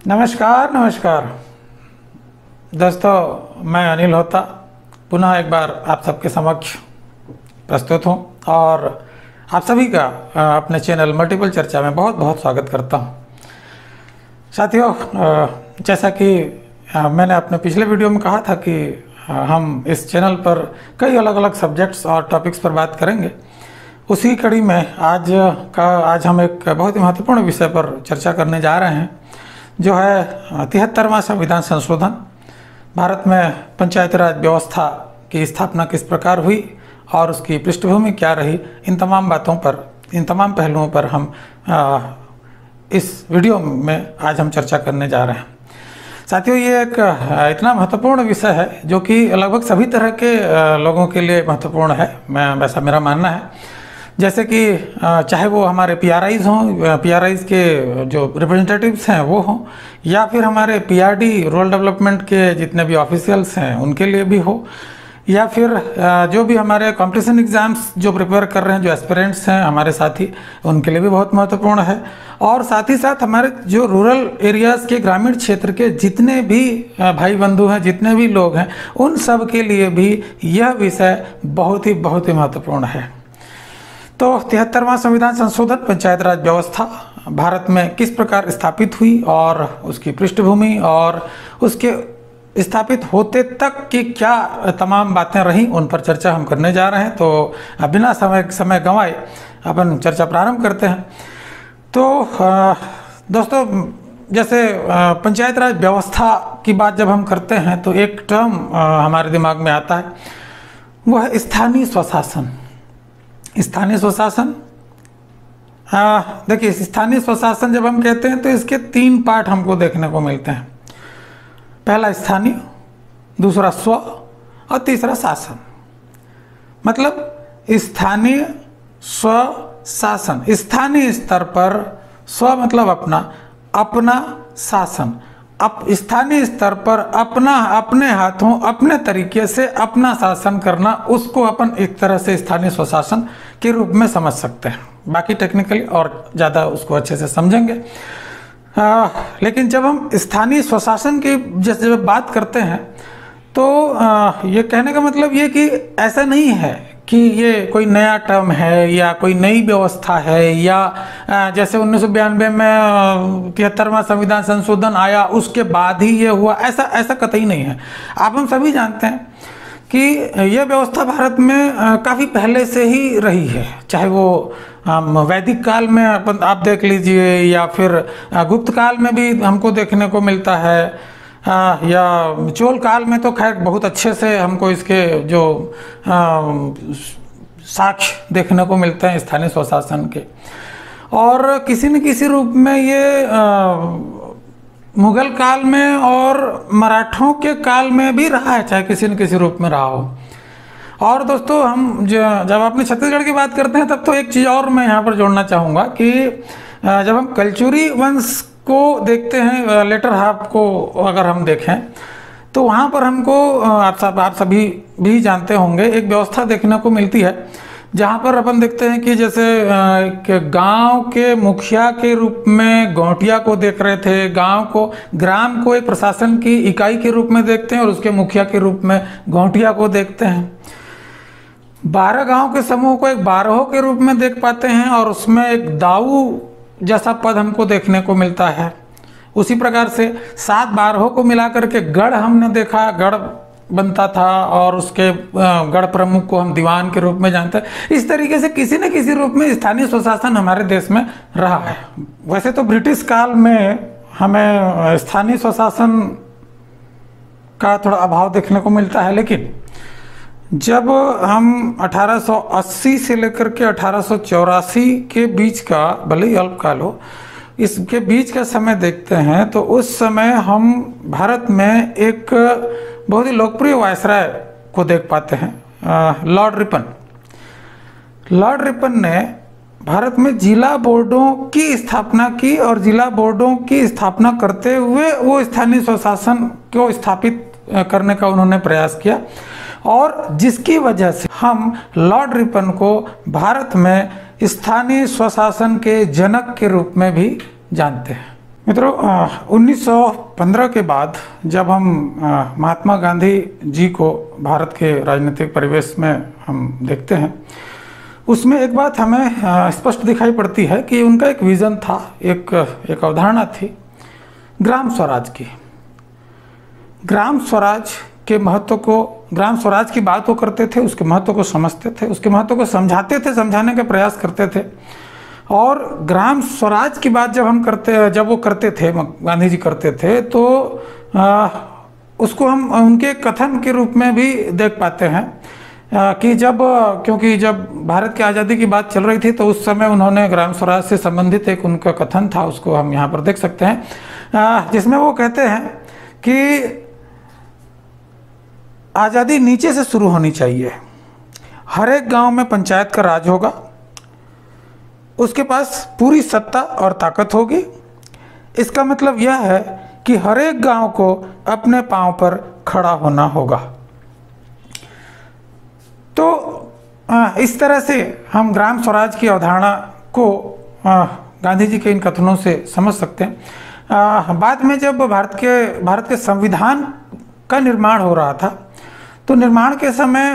नमस्कार नमस्कार दोस्तों, मैं अनिल होता पुनः एक बार आप सबके समक्ष प्रस्तुत हूँ और आप सभी का अपने चैनल मल्टीपल चर्चा में बहुत बहुत स्वागत करता हूँ। साथियों, जैसा कि मैंने अपने पिछले वीडियो में कहा था कि हम इस चैनल पर कई अलग अलग सब्जेक्ट्स और टॉपिक्स पर बात करेंगे, उसी कड़ी में आज हम एक बहुत ही महत्वपूर्ण विषय पर चर्चा करने जा रहे हैं, जो है 73वां संविधान संशोधन। भारत में पंचायती राज व्यवस्था की स्थापना किस प्रकार हुई और उसकी पृष्ठभूमि क्या रही, इन तमाम बातों पर, इन तमाम पहलुओं पर हम इस वीडियो में आज हम चर्चा करने जा रहे हैं। साथियों, ये एक इतना महत्वपूर्ण विषय है जो कि लगभग सभी तरह के लोगों के लिए महत्वपूर्ण है, वैसा मेरा मानना है। जैसे कि चाहे वो हमारे पीआरआईज हों, पीआरआईज के जो रिप्रेजेंटेटिव्स हैं वो हों, या फिर हमारे पीआरडी रूरल डेवलपमेंट के जितने भी ऑफिशियल्स हैं उनके लिए भी हो, या फिर जो भी हमारे कंपटीशन एग्ज़ाम्स जो प्रिपेयर कर रहे हैं, जो एस्पिरेंट्स हैं हमारे साथी, उनके लिए भी बहुत महत्वपूर्ण है। और साथ ही साथ हमारे जो रूरल एरियाज़ के, ग्रामीण क्षेत्र के जितने भी भाई बंधु हैं, जितने भी लोग हैं, उन सब के लिए भी यह विषय बहुत ही महत्वपूर्ण है। तो 73वां संविधान संशोधन, पंचायत राज व्यवस्था भारत में किस प्रकार स्थापित हुई और उसकी पृष्ठभूमि और उसके स्थापित होते तक की क्या तमाम बातें रहीं, उन पर चर्चा हम करने जा रहे हैं। तो बिना समय गंवाए अपन चर्चा प्रारंभ करते हैं। तो दोस्तों, जैसे पंचायत राज व्यवस्था की बात जब हम करते हैं तो एक टर्म हमारे दिमाग में आता है, वो है स्थानीय स्वशासन। स्थानीय स्वशासन, देखिए, स्थानीय स्वशासन जब हम कहते हैं तो इसके 3 पार्ट हमको देखने को मिलते हैं। पहला स्थानीय, दूसरा स्व और तीसरा शासन। मतलब स्थानीय, स्व, शासन। स्थानीय स्तर पर स्व मतलब अपना शासन। स्थानीय स्तर पर अपने हाथों, अपने तरीके से अपना शासन करना, उसको अपन एक तरह से स्थानीय स्वशासन के रूप में समझ सकते हैं। बाकी टेक्निकली और ज़्यादा उसको अच्छे से समझेंगे। लेकिन जब हम स्थानीय स्वशासन की जैसे जब बात करते हैं तो ये कहने का मतलब ये कि ऐसा नहीं है कि ये कोई नया टर्म है या कोई नई व्यवस्था है, या जैसे 1992 में 73वां संविधान संशोधन आया उसके बाद ही ये हुआ, ऐसा कतई नहीं है। हम सभी जानते हैं कि यह व्यवस्था भारत में काफ़ी पहले से ही रही है। चाहे वो वैदिक काल में आप देख लीजिए, या फिर गुप्त काल में भी हमको देखने को मिलता है, या चोल काल में तो खैर बहुत अच्छे से हमको इसके जो साक्ष्य देखने को मिलते हैं स्थानीय स्वशासन के। और किसी न किसी रूप में ये मुगल काल में और मराठों के काल में भी रहा है, चाहे किसी न किसी रूप में रहा हो। और दोस्तों, हम जब अपने छत्तीसगढ़ की बात करते हैं तब तो एक चीज़ और मैं यहाँ पर जोड़ना चाहूँगा कि जब हम कलचुरी वंश को देखते हैं, लेटर हाफ को अगर हम देखें तो वहाँ पर हमको आप सभी भी जानते होंगे, एक व्यवस्था देखने को मिलती है जहाँ पर अपन देखते हैं कि जैसे गांव के मुखिया के रूप में गौटिया को देख रहे थे, ग्राम को एक प्रशासन की इकाई के रूप में देखते हैं और उसके मुखिया के रूप में गौटिया को देखते हैं। 12 गांव के समूह को एक बारहों के रूप में देख पाते हैं और उसमें एक दाऊ जैसा पद हमको देखने को मिलता है। उसी प्रकार से 7 बारहों को मिलाकर के गढ़ हमने देखा, गढ़ बनता था और उसके गढ़ प्रमुख को हम दीवान के रूप में जानते हैं। इस तरीके से किसी न किसी रूप में स्थानीय स्वशासन हमारे देश में रहा है। वैसे तो ब्रिटिश काल में हमें स्थानीय स्वशासन का थोड़ा अभाव देखने को मिलता है, लेकिन जब हम 1880 से लेकर के 1884 के बीच का, भले ही अल्पकाल हो, इसके बीच का समय देखते हैं तो उस समय हम भारत में एक बहुत ही लोकप्रिय वायसराय को देख पाते हैं, लॉर्ड रिपन ने भारत में जिला बोर्डों की स्थापना की और जिला बोर्डों की स्थापना करते हुए वो स्थानीय स्वशासन को स्थापित करने का उन्होंने प्रयास किया, और जिसकी वजह से हम लॉर्ड रिपन को भारत में स्थानीय स्वशासन के जनक के रूप में भी जानते हैं। मित्रों, 1915 के बाद जब हम महात्मा गांधी जी को भारत के राजनीतिक परिवेश में हम देखते हैं, उसमें एक बात हमें स्पष्ट दिखाई पड़ती है कि उनका एक विज़न था, एक अवधारणा थी ग्राम स्वराज की। ग्राम स्वराज के महत्व को, ग्राम स्वराज की बात वो करते थे, उसके महत्व को समझते थे, उसके महत्व को समझाते थे, समझाने का प्रयास करते थे। और ग्राम स्वराज की बात जब वो करते थे, गांधी जी करते थे, तो उसको हम उनके कथन के रूप में भी देख पाते हैं कि क्योंकि जब भारत की आज़ादी की बात चल रही थी तो उस समय उन्होंने ग्राम स्वराज से संबंधित एक उनका कथन था, उसको हम यहाँ पर देख सकते हैं, जिसमें वो कहते हैं कि आज़ादी नीचे से शुरू होनी चाहिए। हर एक गांव में पंचायत का राज होगा, उसके पास पूरी सत्ता और ताकत होगी। इसका मतलब यह है कि हर एक गांव को अपने पांव पर खड़ा होना होगा। तो इस तरह से हम ग्राम स्वराज की अवधारणा को गांधी जी के इन कथनों से समझ सकते हैं। बाद में जब भारत के संविधान का निर्माण हो रहा था, तो निर्माण के समय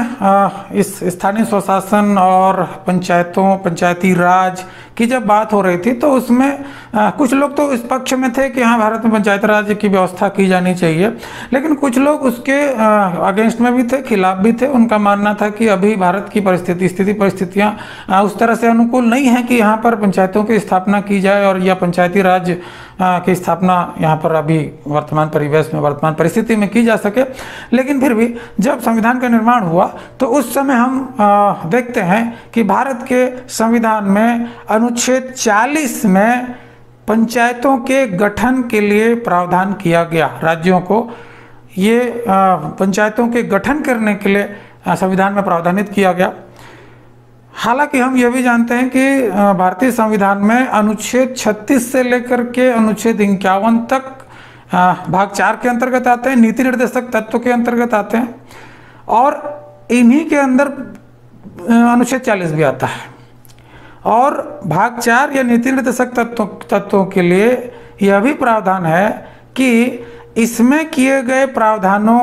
इस स्थानीय स्वशासन और पंचायती राज की जब बात हो रही थी, तो उसमें कुछ लोग तो इस पक्ष में थे कि हाँ, भारत में पंचायती राज की व्यवस्था की जानी चाहिए, लेकिन कुछ लोग उसके अगेंस्ट में भी थे, खिलाफ भी थे। उनका मानना था कि अभी भारत की परिस्थितियाँ उस तरह से अनुकूल नहीं है कि यहाँ पर पंचायतों की स्थापना की जाए और या पंचायती राज की स्थापना यहाँ पर अभी वर्तमान परिवेश में, वर्तमान परिस्थिति में की जा सके। लेकिन फिर भी जब संविधान का निर्माण हुआ तो उस समय हम देखते हैं कि भारत के संविधान में अनुच्छेद 40 में पंचायतों के गठन के लिए प्रावधान किया गया। राज्यों को ये पंचायतों के गठन करने के लिए संविधान में प्रावधानित किया गया। हालांकि हम यह भी जानते हैं कि भारतीय संविधान में अनुच्छेद 36 से लेकर के अनुच्छेद 51 तक भाग 4 के अंतर्गत आते हैं, नीति निर्देशक तत्व के अंतर्गत आते हैं, और इन्हीं के अंदर अनुच्छेद 40 भी आता है। और भाग 4 या नीति निर्देशक तत्वों के लिए यह भी प्रावधान है कि इसमें किए गए प्रावधानों,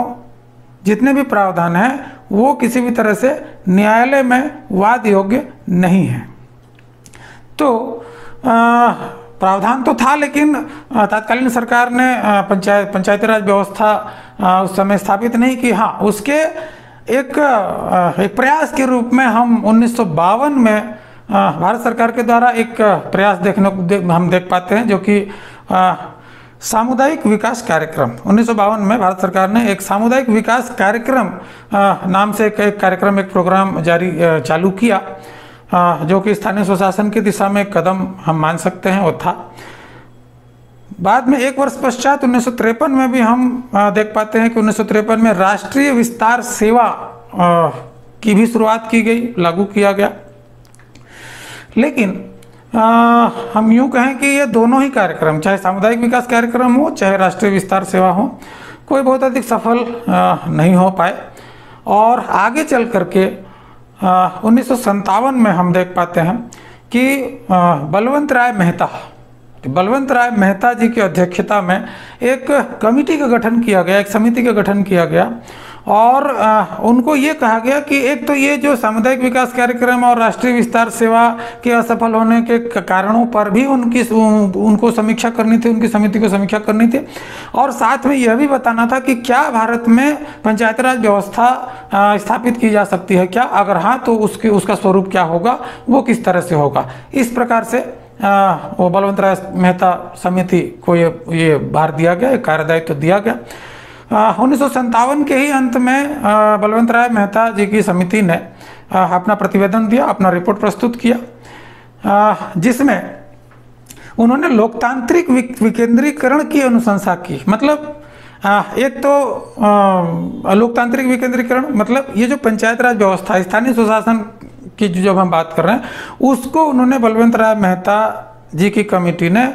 जितने भी प्रावधान हैं, वो किसी भी तरह से न्यायालय में वाद योग्य नहीं है। तो प्रावधान तो था, लेकिन तत्कालीन सरकार ने पंचायती राज व्यवस्था उस समय स्थापित नहीं की। हाँ, उसके एक प्रयास के रूप में हम 1952 में भारत सरकार के द्वारा एक प्रयास हम देख पाते हैं, जो कि सामुदायिक विकास कार्यक्रम। 1952 में भारत सरकार ने एक सामुदायिक विकास कार्यक्रम नाम से एक प्रोग्राम चालू किया, जो कि स्थानीय स्वशासन की दिशा में एक कदम हम मान सकते हैं वो था। बाद में एक वर्ष पश्चात 1953 में भी हम देख पाते हैं कि 1953 में राष्ट्रीय विस्तार सेवा की भी शुरुआत की गई, लागू किया गया। लेकिन हम यूँ कहें कि ये दोनों ही कार्यक्रम, चाहे सामुदायिक विकास कार्यक्रम हो चाहे राष्ट्रीय विस्तार सेवा हो, कोई बहुत अधिक सफल नहीं हो पाए। और आगे चल करके 1957 में हम देख पाते हैं कि बलवंत राय मेहता जी की अध्यक्षता में एक कमेटी का गठन किया गया, एक समिति का गठन किया गया। और उनको ये कहा गया कि एक तो ये जो सामुदायिक विकास कार्यक्रम और राष्ट्रीय विस्तार सेवा के असफल होने के कारणों पर भी उनको समीक्षा करनी थी, उनकी समिति को समीक्षा करनी थी। और साथ में यह भी बताना था कि क्या भारत में पंचायती राज व्यवस्था स्थापित की जा सकती है क्या, अगर हाँ तो उसका स्वरूप क्या होगा, वो किस तरह से होगा। इस प्रकार से वो बलवंत राय मेहता समिति को ये भार दिया गया, एक कार्यदायित्व दिया गया। 1957 के ही अंत में बलवंत राय मेहता जी की समिति ने अपना प्रतिवेदन दिया, अपना रिपोर्ट प्रस्तुत किया, जिसमें उन्होंने लोकतांत्रिक विकेंद्रीकरण की अनुशंसा की। मतलब एक तो लोकतांत्रिक विकेंद्रीकरण मतलब ये जो पंचायत राज व्यवस्था, स्थानीय स्वशासन की जो हम बात कर रहे हैं, उसको उन्होंने बलवंत राय मेहता जी की कमेटी ने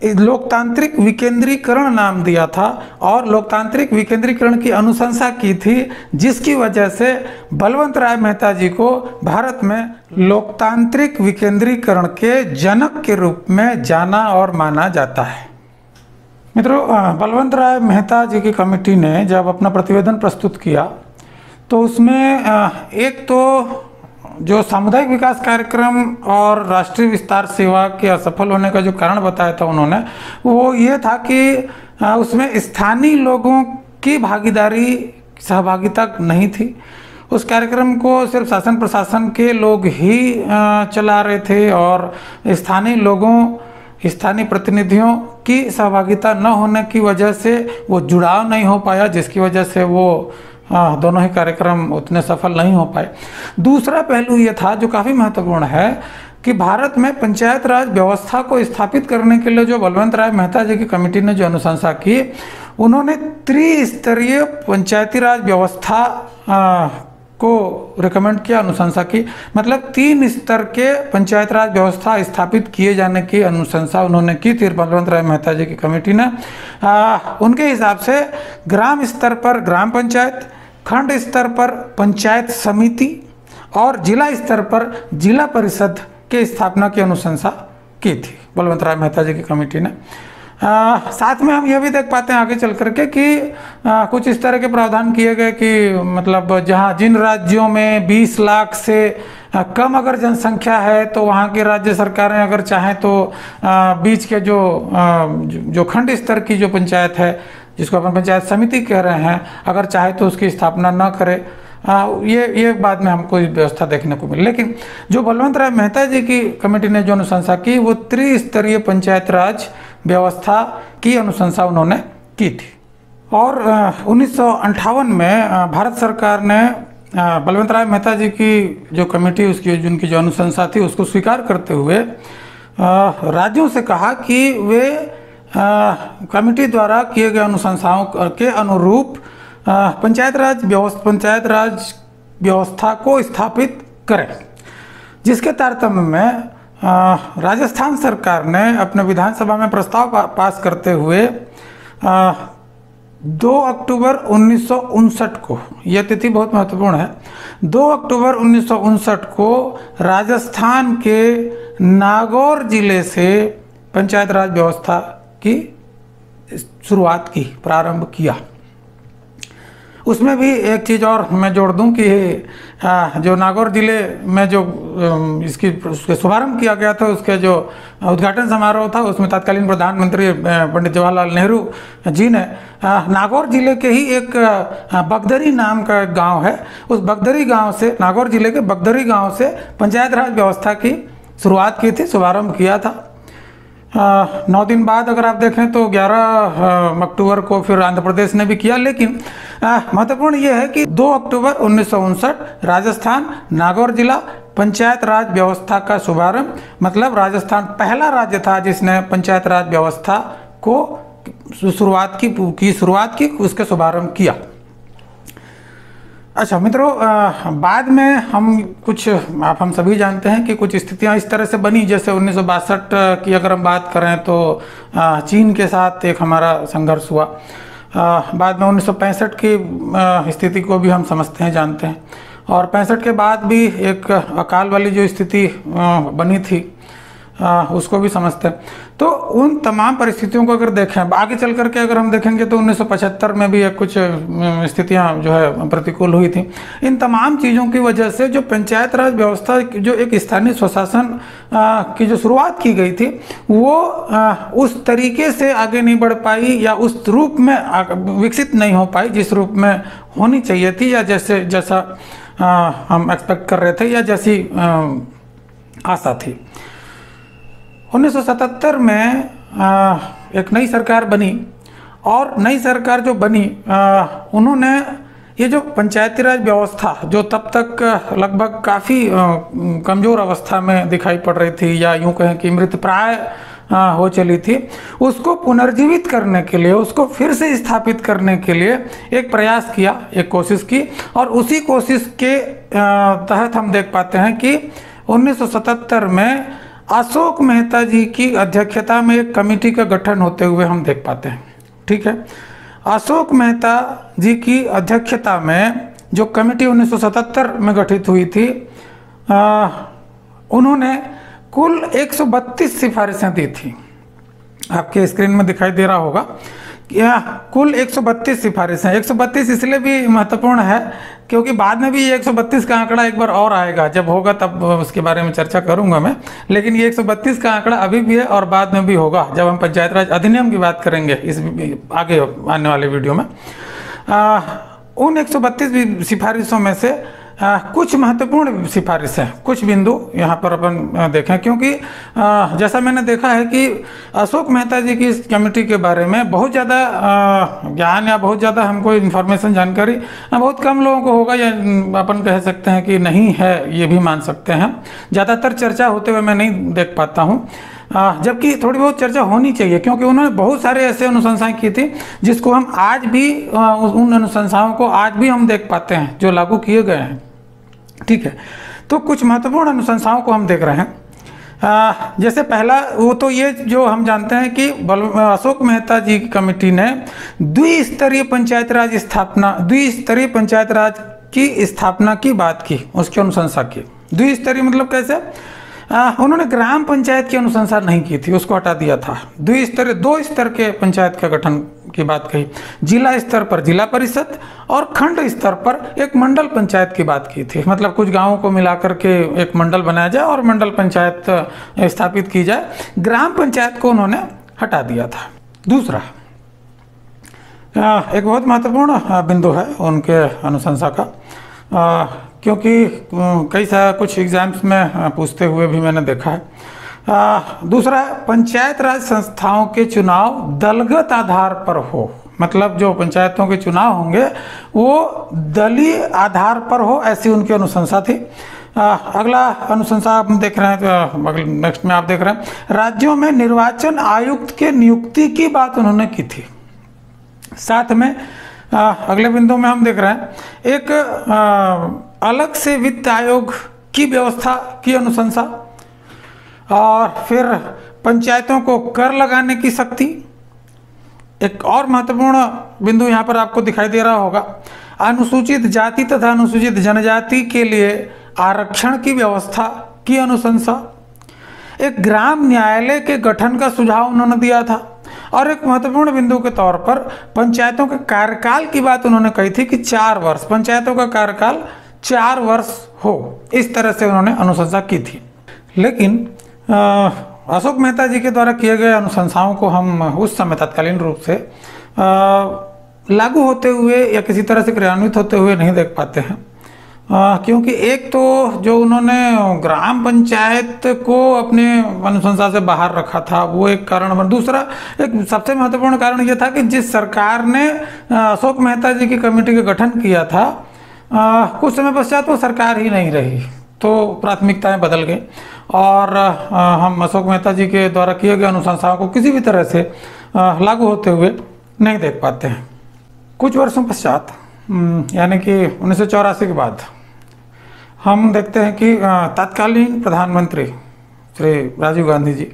लोकतांत्रिक विकेंद्रीकरण नाम दिया था और लोकतांत्रिक विकेंद्रीकरण की अनुशंसा की थी, जिसकी वजह से बलवंत राय मेहता जी को भारत में लोकतांत्रिक विकेंद्रीकरण के जनक के रूप में जाना और माना जाता है। मित्रों, बलवंत राय मेहता जी की कमेटी ने जब अपना प्रतिवेदन प्रस्तुत किया तो उसमें एक तो जो सामुदायिक विकास कार्यक्रम और राष्ट्रीय विस्तार सेवा के असफल होने का जो कारण बताया था उन्होंने, वो ये था कि उसमें स्थानीय लोगों की भागीदारी, सहभागिता नहीं थी। उस कार्यक्रम को सिर्फ शासन प्रशासन के लोग ही चला रहे थे और स्थानीय लोगों, स्थानीय प्रतिनिधियों की सहभागिता न होने की वजह से वो जुड़ाव नहीं हो पाया, जिसकी वजह से वो दोनों ही कार्यक्रम उतने सफल नहीं हो पाए। दूसरा पहलू ये था जो काफ़ी महत्वपूर्ण है कि भारत में पंचायत राज व्यवस्था को स्थापित करने के लिए जो बलवंत राय मेहता जी की कमेटी ने जो अनुशंसा की, उन्होंने त्रिस्तरीय पंचायती राज व्यवस्था को रिकमेंड किया, अनुशंसा की। मतलब 3 स्तर के पंचायत राज व्यवस्था स्थापित किए जाने की अनुशंसा उन्होंने की थी बलवंत राय मेहता जी की कमेटी ने। उनके हिसाब से ग्राम स्तर पर ग्राम पंचायत, खंड स्तर पर पंचायत समिति और जिला स्तर पर जिला परिषद के स्थापना की अनुशंसा की थी बलवंत राय मेहता जी की कमेटी ने। साथ में हम यह भी देख पाते हैं आगे चल करके कि कुछ इस तरह के प्रावधान किए गए कि मतलब जहां जिन राज्यों में 20 लाख से कम अगर जनसंख्या है तो वहां की राज्य सरकारें अगर चाहें तो बीच के जो खंड स्तर की जो पंचायत है, जिसको अपन पंचायत समिति कह रहे हैं, अगर चाहे तो उसकी स्थापना न करे। ये बाद में हमको व्यवस्था देखने को मिली। लेकिन जो बलवंत राय मेहता जी की कमेटी ने जो अनुशंसा की वो त्रिस्तरीय पंचायत राज व्यवस्था की अनुशंसा उन्होंने की थी। और 1958 में भारत सरकार ने बलवंत राय मेहता जी की जो कमेटी, उसकी जिनकी जो अनुशंसा थी उसको स्वीकार करते हुए राज्यों से कहा कि वे कमेटी द्वारा किए गए अनुशंसाओं के अनुरूप पंचायत राज व्यवस्था को स्थापित करें, जिसके तारतम्य में राजस्थान सरकार ने अपने विधानसभा में प्रस्ताव पास करते हुए 2 अक्टूबर 1959 को, यह तिथि बहुत महत्वपूर्ण है, 2 अक्टूबर 1959 को राजस्थान के नागौर जिले से पंचायत राज व्यवस्था की शुरुआत की, प्रारंभ किया। उसमें भी एक चीज़ और मैं जोड़ दूं कि जो नागौर जिले में जो उसके शुभारंभ किया गया था, उसके जो उद्घाटन समारोह था, उसमें तत्कालीन प्रधानमंत्री पंडित जवाहरलाल नेहरू जी ने नागौर जिले के ही एक बगदरी नाम का एक गांव है, उस बगदरी गांव से, नागौर जिले के बगदरी गांव से पंचायत राज व्यवस्था की शुरुआत की थी, शुभारंभ किया था। 9 दिन बाद अगर आप देखें तो 11 अक्टूबर को फिर आंध्र प्रदेश ने भी किया। लेकिन महत्वपूर्ण यह है कि 2 अक्टूबर 1959 राजस्थान नागौर जिला पंचायत राज व्यवस्था का शुभारंभ, मतलब राजस्थान पहला राज्य था जिसने पंचायत राज व्यवस्था को शुरुआत की, उसके शुभारंभ किया। अच्छा मित्रों, बाद में हम सभी जानते हैं कि कुछ स्थितियां इस तरह से बनी, जैसे 1962 की अगर हम बात करें तो चीन के साथ एक हमारा संघर्ष हुआ। बाद में 1965 की स्थिति को भी हम समझते हैं, जानते हैं, और 65 के बाद भी एक अकाल वाली जो स्थिति बनी थी उसको भी समझते हैं। तो उन तमाम परिस्थितियों को अगर देखें, आगे चल करके अगर हम देखेंगे तो 1975 में भी कुछ स्थितियां जो है प्रतिकूल हुई थी। इन तमाम चीज़ों की वजह से जो पंचायत राज व्यवस्था, जो एक स्थानीय स्वशासन की जो शुरुआत की गई थी, वो उस तरीके से आगे नहीं बढ़ पाई या उस रूप में विकसित नहीं हो पाई जिस रूप में होनी चाहिए थी, या जैसा हम एक्सपेक्ट कर रहे थे, या जैसी आशा थी। 1977 में एक नई सरकार बनी, और नई सरकार जो बनी उन्होंने ये जो पंचायती राज व्यवस्था जो तब तक लगभग काफ़ी कमज़ोर अवस्था में दिखाई पड़ रही थी, या यूँ कहें कि मृतप्राय हो चली थी, उसको पुनर्जीवित करने के लिए, उसको फिर से स्थापित करने के लिए एक प्रयास किया, एक कोशिश की। और उसी कोशिश के तहत हम देख पाते हैं कि 1977 में अशोक मेहता जी की अध्यक्षता में एक कमेटी का गठन होते हुए हम देख पाते हैं। ठीक है, अशोक मेहता जी की अध्यक्षता में जो कमेटी 1977 में गठित हुई थी, उन्होंने कुल 132 सिफारिशें दी थी। आपके स्क्रीन में दिखाई दे रहा होगा। कुल 132 सिफारिश हैं। 132 इसलिए भी महत्वपूर्ण है क्योंकि बाद में भी ये 132 का आंकड़ा एक बार और आएगा, जब होगा तब उसके बारे में चर्चा करूंगा मैं। लेकिन ये 132 का आंकड़ा अभी भी है और बाद में भी होगा जब हम पंचायत राज अधिनियम की बात करेंगे इस आगे आने वाले वीडियो में। उन 132 सिफारिशों में से कुछ महत्वपूर्ण सिफारिश हैं, कुछ बिंदु यहाँ पर अपन देखें, क्योंकि जैसा मैंने देखा है कि अशोक मेहता जी की इस कमेटी के बारे में बहुत ज़्यादा ज्ञान या बहुत ज़्यादा हमको इन्फॉर्मेशन, जानकारी बहुत कम लोगों को होगा, या अपन कह सकते हैं कि नहीं है, ये भी मान सकते हैं। ज़्यादातर चर्चा होते हुए मैं नहीं देख पाता हूँ, जबकि थोड़ी बहुत चर्चा होनी चाहिए, क्योंकि उन्होंने बहुत सारे ऐसे अनुशंसाएं की थी जिसको हम आज भी उन अनुशंसाओं को आज भी हम देख पाते हैं जो लागू किए गए हैं। ठीक है, तो कुछ महत्वपूर्ण अनुशंसाओं को हम देख रहे हैं। जैसे पहला वो तो ये जो हम जानते हैं कि अशोक मेहता जी की कमेटी ने द्विस्तरीय पंचायत राज की स्थापना की बात की, उसकी अनुशंसा की। द्विस्तरीय मतलब कैसे? उन्होंने ग्राम पंचायत की अनुशंसा नहीं की थी, उसको हटा दिया था। द्विस्तरीय 2 स्तर के पंचायत का गठन की बात कही। जिला स्तर पर जिला परिषद और खंड स्तर पर एक मंडल पंचायत की बात की थी, मतलब कुछ गांवों को मिलाकर के एक मंडल बनाया जाए और मंडल पंचायत स्थापित की जाए। ग्राम पंचायत को उन्होंने हटा दिया था। दूसरा एक बहुत महत्वपूर्ण बिंदु है उनके अनुशंसा का, क्योंकि कुछ एग्जाम्स में पूछते हुए भी मैंने देखा है। दूसरा, पंचायत राज संस्थाओं के चुनाव दलगत आधार पर हो, मतलब जो पंचायतों के चुनाव होंगे वो दलीय आधार पर हो, ऐसी उनकी अनुशंसा थी। अगला अनुशंसा आप देख रहे हैं, नेक्स्ट में आप देख रहे हैं, राज्यों में निर्वाचन आयुक्त के नियुक्ति की बात उन्होंने की थी। साथ में अगले बिंदु में हम देख रहे हैं एक अलग से वित्त आयोग की व्यवस्था की अनुशंसा, और फिर पंचायतों को कर लगाने की शक्ति। एक और महत्वपूर्ण बिंदु यहाँ पर आपको दिखाई दे रहा होगा, अनुसूचित जाति तथा अनुसूचित जनजाति के लिए आरक्षण की व्यवस्था की अनुशंसा। एक ग्राम न्यायालय के गठन का सुझाव उन्होंने दिया था, और एक महत्वपूर्ण बिंदु के तौर पर पंचायतों के कार्यकाल की बात उन्होंने कही थी कि 4 वर्ष, पंचायतों का कार्यकाल 4 वर्ष हो, इस तरह से उन्होंने अनुशंसा की थी। लेकिन अशोक मेहता जी के द्वारा किए गए अनुशंसाओं को हम उस समय तत्कालीन रूप से लागू होते हुए या किसी तरह से क्रियान्वित होते हुए नहीं देख पाते हैं, क्योंकि एक तो जो उन्होंने ग्राम पंचायत को अपने अनुशंसा से बाहर रखा था वो एक कारण बन। दूसरा, एक सबसे महत्वपूर्ण कारण ये था कि जिस सरकार ने अशोक मेहता जी की कमेटी का गठन किया था, कुछ समय पश्चात वो सरकार ही नहीं रही, तो प्राथमिकताएं बदल गई, और हम अशोक मेहता जी के द्वारा किए गए अनुशंसाओं को किसी भी तरह से लागू होते हुए नहीं देख पाते हैं। कुछ वर्षों पश्चात, यानी कि 1984 के बाद, हम देखते हैं कि तत्कालीन प्रधानमंत्री श्री राजीव गांधी जी,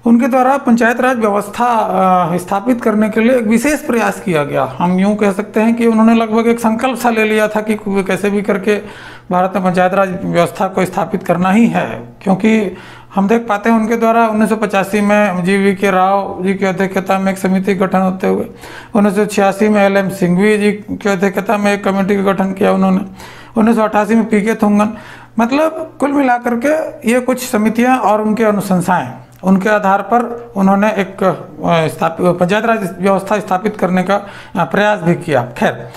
उनके द्वारा पंचायत राज व्यवस्था स्थापित करने के लिए एक विशेष प्रयास किया गया। हम यूँ कह सकते हैं कि उन्होंने लगभग एक संकल्प सा ले लिया था कि कैसे भी करके भारत में पंचायत राज व्यवस्था को स्थापित करना ही है, क्योंकि हम देख पाते हैं उनके द्वारा 1985 में GV.K. राव जी की अध्यक्षता में एक समिति गठन होते हुए, 1986 में LM सिंघवी जी की अध्यक्षता में एक कमेटी का गठन किया उन्होंने, 1988 में PK थुंगन, मतलब कुल मिलाकर के ये कुछ समितियां और उनके अनुशंसाएं, उनके आधार पर उन्होंने एक पंचायत राज व्यवस्था स्थापित करने का प्रयास भी किया। खैर,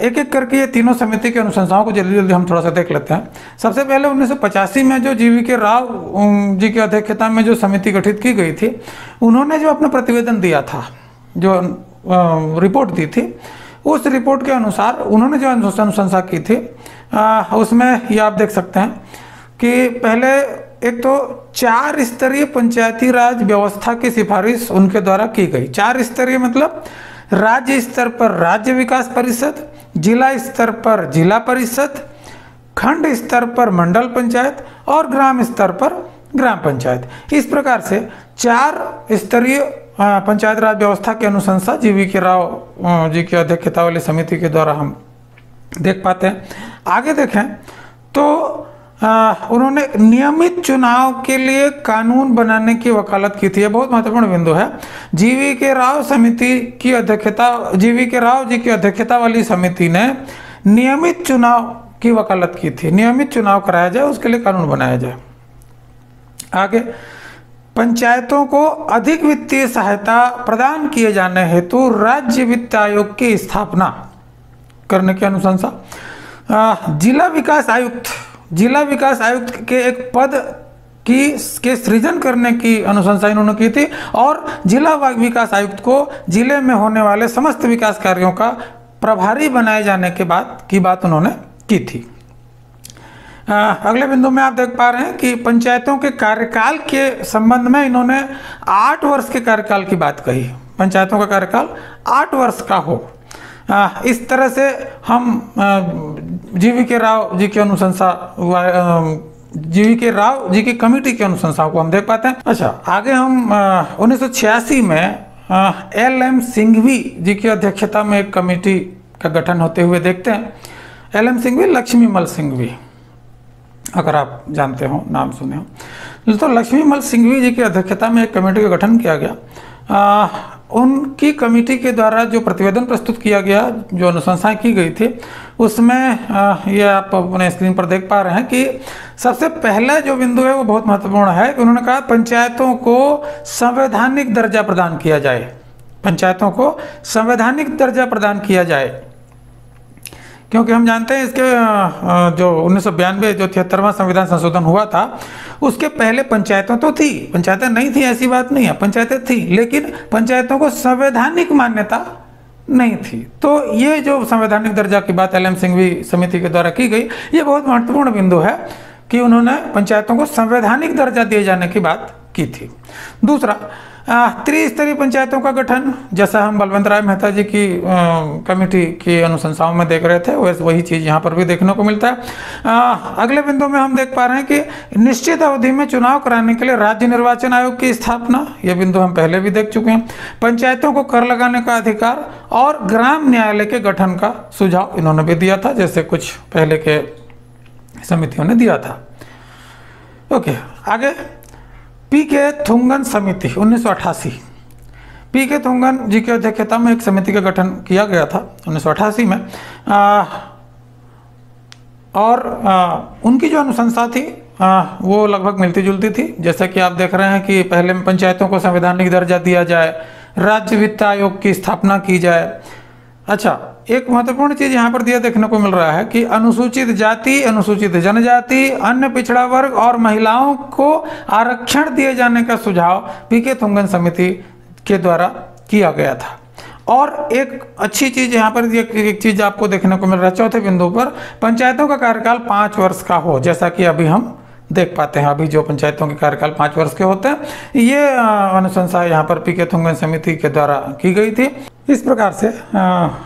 एक एक करके ये तीनों समिति की अनुशंसाओं को जल्दी जल्दी हम थोड़ा सा देख लेते हैं। सबसे पहले 1985 में जो GV.K. राव जी की अध्यक्षता में जो समिति गठित की गई थी, उन्होंने जो अपना प्रतिवेदन दिया था, जो रिपोर्ट दी थी, उस रिपोर्ट के अनुसार उन्होंने जो अनुशंसा की थी, उसमें ये आप देख सकते हैं कि पहले एक तो 4 स्तरीय पंचायती राज व्यवस्था की सिफारिश उनके द्वारा की गई। 4 स्तरीय मतलब राज्य स्तर पर राज्य विकास परिषद, जिला स्तर पर जिला परिषद, खंड स्तर पर मंडल पंचायत और ग्राम स्तर पर ग्राम पंचायत। इस प्रकार से 4 स्तरीय पंचायत राज व्यवस्था की अनुशंसा GV.K. राव जी की अध्यक्षता वाली समिति के द्वारा हम देख पाते हैं। आगे देखें तो उन्होंने नियमित चुनाव के लिए कानून बनाने की वकालत की थी। यह बहुत महत्वपूर्ण बिंदु है। जीवी के राव समिति की अध्यक्षता, जीवी के राव जी की अध्यक्षता वाली समिति ने नियमित चुनाव की वकालत की थी। नियमित चुनाव कराया जाए, उसके लिए कानून बनाया जाए। आगे, पंचायतों को अधिक वित्तीय सहायता प्रदान किए जाने हेतु राज्य वित्त आयोग की स्थापना करने की अनुशंसा। जिला विकास आयुक्त के एक पद के सृजन करने की अनुशंसा इन्होंने की थी और जिला विकास आयुक्त को जिले में होने वाले समस्त विकास कार्यों का प्रभारी बनाए जाने के बाद की बात उन्होंने की थी। अगले बिंदु में आप देख पा रहे हैं कि पंचायतों के कार्यकाल के संबंध में इन्होंने 8 वर्ष के कार्यकाल की बात कही। पंचायतों का कार्यकाल 8 वर्ष का हो। इस तरह से हम जीवी के राव जी की अनुशंसा, जीवी के राव जी की कमेटी की अनुशंसाओं को हम देख पाते हैं। अच्छा, आगे हम 1986 में LM सिंघवी जी की अध्यक्षता में एक कमेटी का गठन होते हुए देखते हैं। LM सिंघवी, लक्ष्मीमल सिंघवी, अगर आप जानते हो, नाम सुने हो तो लक्ष्मीमल सिंघवी जी की अध्यक्षता में एक कमेटी का गठन किया गया। उनकी कमेटी के द्वारा जो प्रतिवेदन प्रस्तुत किया गया, जो अनुशंसाएं की गई थी, उसमें ये आप अपने स्क्रीन पर देख पा रहे हैं कि सबसे पहला जो बिंदु है वो बहुत महत्वपूर्ण है कि उन्होंने कहा पंचायतों को संवैधानिक दर्जा प्रदान किया जाए। पंचायतों को संवैधानिक दर्जा प्रदान किया जाए, क्योंकि हम जानते हैं इसके जो 1992 जो 73वां संविधान संशोधन हुआ था, उसके पहले पंचायतों तो थी, पंचायतें नहीं थी ऐसी बात नहीं है, पंचायतें थी, लेकिन पंचायतों को संवैधानिक मान्यता नहीं थी। तो ये जो संवैधानिक दर्जा की बात LM सिंघवी समिति के द्वारा की गई, ये बहुत महत्वपूर्ण बिंदु है कि उन्होंने पंचायतों को संवैधानिक दर्जा दिए जाने की बात की थी। दूसरा, त्रिस्तरीय पंचायतों का गठन, जैसा हम बलवंत राय मेहता जी की कमेटी की अनुशंसाओं में देख रहे थे, वही चीज़ यहाँ पर भी देखने को मिलता है। अगले बिंदु में हम देख पा रहे हैं कि निश्चित अवधि में चुनाव कराने के लिए राज्य निर्वाचन आयोग की स्थापना, यह बिंदु हम पहले भी देख चुके हैं। पंचायतों को कर लगाने का अधिकार और ग्राम न्यायालय के गठन का सुझाव इन्होंने भी दिया था, जैसे कुछ पहले के समितियों ने दिया था। ओके, आगे PK थुंगन समिति 1988, PK थुंगन जी की अध्यक्षता में एक समिति का गठन किया गया था 1988 में। उनकी जो अनुशंसा थी वो लगभग मिलती जुलती थी। जैसा कि आप देख रहे हैं कि पहले में पंचायतों को संवैधानिक दर्जा दिया जाए, राज्य वित्त आयोग की स्थापना की जाए। अच्छा, एक महत्वपूर्ण चीज यहाँ पर दिया देखने को मिल रहा है कि अनुसूचित जाति, अनुसूचित जनजाति, अन्य पिछड़ा वर्ग और महिलाओं को आरक्षण दिए जाने का सुझाव PK थुंगन समिति के द्वारा किया गया था। और एक अच्छी चीज यहाँ पर एक चीज आपको देखने को मिल रहा है चौथे बिंदु पर, पंचायतों का कार्यकाल 5 वर्ष का हो, जैसा कि अभी हम देख पाते हैं। अभी जो पंचायतों के कार्यकाल 5 वर्ष के होते हैं, ये अनुशंसा यहाँ पर PK थुंगन समिति के द्वारा की गई थी। इस प्रकार से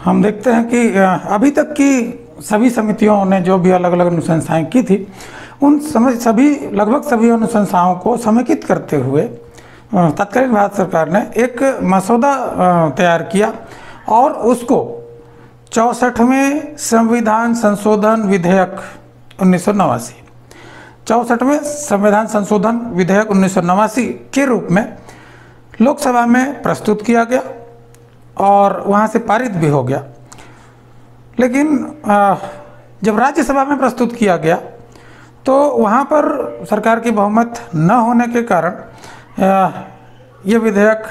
हम देखते हैं कि अभी तक की सभी समितियों ने जो भी अलग अलग अनुशंसाएं की थी, उन लगभग सभी अनुशंसाओं को समेकित करते हुए तत्कालीन भारत सरकार ने एक मसौदा तैयार किया और उसको 64वें संविधान संशोधन विधेयक 1989, 64वें संविधान संशोधन विधेयक 1989 के रूप में लोकसभा में प्रस्तुत किया गया और वहाँ से पारित भी हो गया। लेकिन जब राज्यसभा में प्रस्तुत किया गया तो वहाँ पर सरकार की बहुमत न होने के कारण ये विधेयक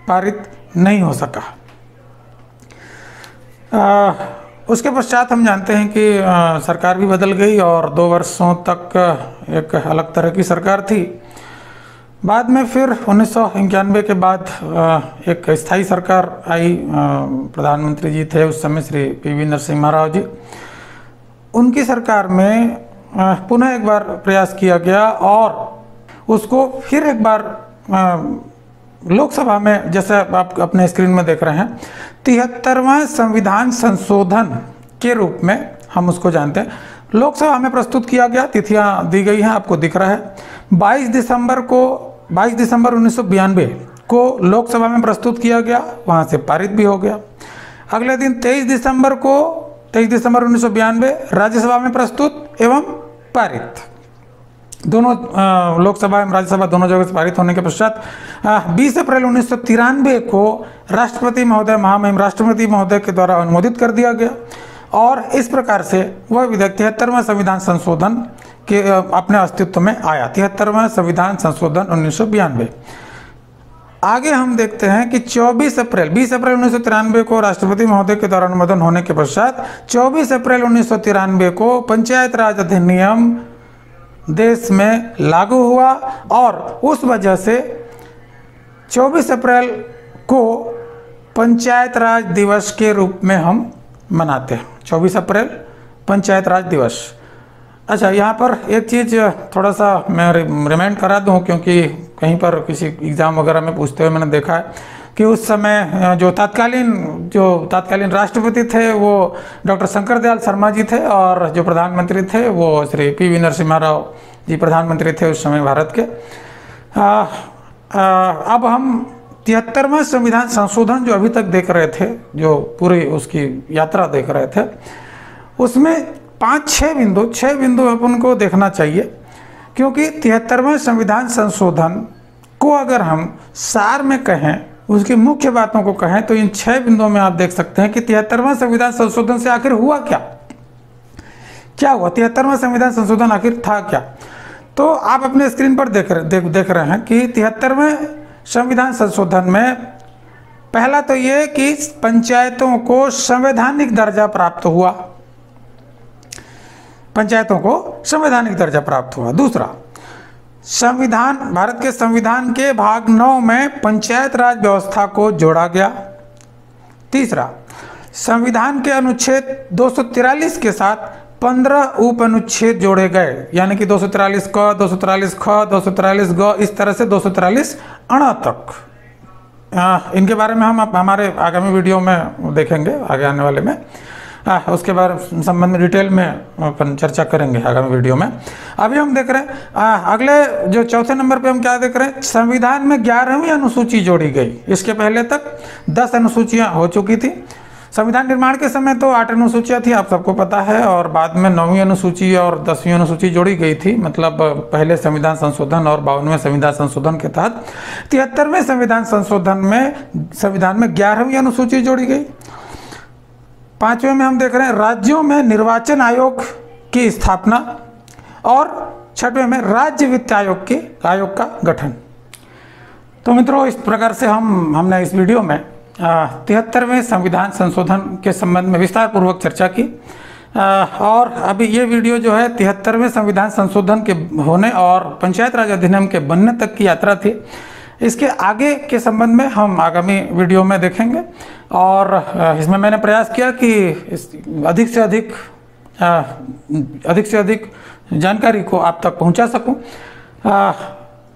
पारित नहीं हो सका। उसके पश्चात हम जानते हैं कि सरकार भी बदल गई और 2 वर्षों तक एक अलग तरह की सरकार थी। बाद में फिर 1991 के बाद एक स्थायी सरकार आई, प्रधानमंत्री जी थे उस समय श्री PV नरसिम्हा राव जी। उनकी सरकार में पुनः एक बार प्रयास किया गया और उसको फिर एक बार लोकसभा में, जैसे आप अपने स्क्रीन में देख रहे हैं, 73वां संविधान संशोधन के रूप में हम उसको जानते हैं, लोकसभा में प्रस्तुत किया गया। तिथियां दी गई हैं, आपको दिख रहा है। 22 दिसंबर 1992 को लोकसभा में प्रस्तुत किया गया, वहां से पारित भी हो गया। अगले दिन 23 दिसंबर 1992 राज्यसभा में प्रस्तुत एवं पारित। दोनों लोकसभा एवं राज्यसभा दोनों जगह से पारित होने के पश्चात 20 अप्रैल 1993 को राष्ट्रपति महोदय, महामहिम राष्ट्रपति महोदय के द्वारा अनुमोदित कर दिया गया और इस प्रकार से वह विधेयक 73वां संविधान संशोधन के अपने अस्तित्व में आया। 73वां संविधान संशोधन 1992। आगे हम देखते हैं कि 20 अप्रैल 1993 को राष्ट्रपति महोदय के द्वारा अनुमोदन होने के पश्चात 24 अप्रैल 1993 को पंचायत राज अधिनियम देश में लागू हुआ और उस वजह से 24 अप्रैल को पंचायत राज दिवस के रूप में हम मनाते हैं। 24 अप्रैल पंचायत राज दिवस। अच्छा, यहाँ पर एक चीज़ थोड़ा सा मैं रिमाइंड करा दूँ, क्योंकि कहीं पर किसी एग्ज़ाम वगैरह में पूछते हुए मैंने देखा है कि उस समय जो तत्कालीन राष्ट्रपति थे वो डॉक्टर शंकर दयाल शर्मा जी थे और जो प्रधानमंत्री थे वो श्री पी.वी. नरसिम्हा राव जी प्रधानमंत्री थे उस समय भारत के। अब हम 73वां संविधान संशोधन जो अभी तक देख रहे थे, जो पूरी उसकी यात्रा देख रहे थे, उसमें 6 बिंदु अपन को देखना चाहिए, क्योंकि 73वां संविधान संशोधन को अगर हम सार में कहें, उसकी मुख्य बातों को कहें, तो इन 6 बिंदुओं में आप देख सकते हैं कि 73वां संविधान संशोधन से आखिर हुआ क्या हुआ। 73वां संविधान संशोधन आखिर था क्या। तो आप अपने स्क्रीन पर देख रहे हैं कि 73वें संविधान संशोधन में पहला तो ये कि पंचायतों को संवैधानिक दर्जा प्राप्त हुआ। पंचायतों को संवैधानिक दर्जा प्राप्त हुआ। दूसरा, संविधान, भारत के संविधान के भाग 9 में पंचायत राज व्यवस्था को जोड़ा गया। तीसरा, संविधान के अनुच्छेद 243 के साथ 15 उप अनुच्छेद जोड़े गए, यानी कि 243 क, 243 ख, 243 ग, इस तरह से 243 अण तक। इनके बारे में हम हमारे आगामी वीडियो में देखेंगे, आगे आने वाले में उसके बारे संबंध में डिटेल में अपन चर्चा करेंगे आगामी वीडियो में। अभी हम देख रहे हैं अगले जो चौथे नंबर पे हम क्या देख रहे हैं, संविधान में 11वीं अनुसूची जोड़ी गई। इसके पहले तक 10 अनुसूचियां हो चुकी थी। संविधान निर्माण के समय तो 8 अनुसूचियां थी, आप सबको पता है, और बाद में 9वीं अनुसूची और 10वीं अनुसूची जोड़ी गई थी। मतलब पहले संविधान संशोधन और 52वें संविधान संशोधन के तहत 73वें संविधान संशोधन में संविधान में 11वीं अनुसूची जोड़ी गई। 5वें में हम देख रहे हैं राज्यों में निर्वाचन आयोग की स्थापना और 6वें में राज्य वित्त आयोग का गठन। तो मित्रों, इस प्रकार से हमने इस वीडियो में 73वें संविधान संशोधन के संबंध में विस्तार पूर्वक चर्चा की। और अभी ये वीडियो जो है 73वें संविधान संशोधन के होने और पंचायत राज अधिनियम के बनने तक की यात्रा थी। इसके आगे के संबंध में हम आगामी वीडियो में देखेंगे और इसमें मैंने प्रयास किया कि अधिक से अधिक जानकारी को आप तक पहुंचा सकूं।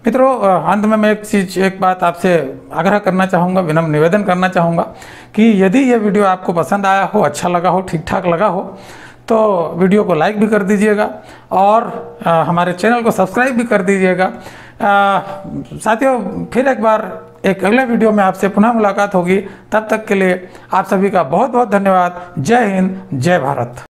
मित्रों, अंत में मैं एक बात आपसे आग्रह करना चाहूँगा, विनम्र निवेदन करना चाहूँगा कि यदि ये वीडियो आपको पसंद आया हो, अच्छा लगा हो, ठीक ठाक लगा हो, तो वीडियो को लाइक भी कर दीजिएगा और हमारे चैनल को सब्सक्राइब भी कर दीजिएगा। साथियों, फिर एक बार एक अगले वीडियो में आपसे पुनः मुलाकात होगी। तब तक के लिए आप सभी का बहुत बहुत धन्यवाद। जय हिंद, जय भारत।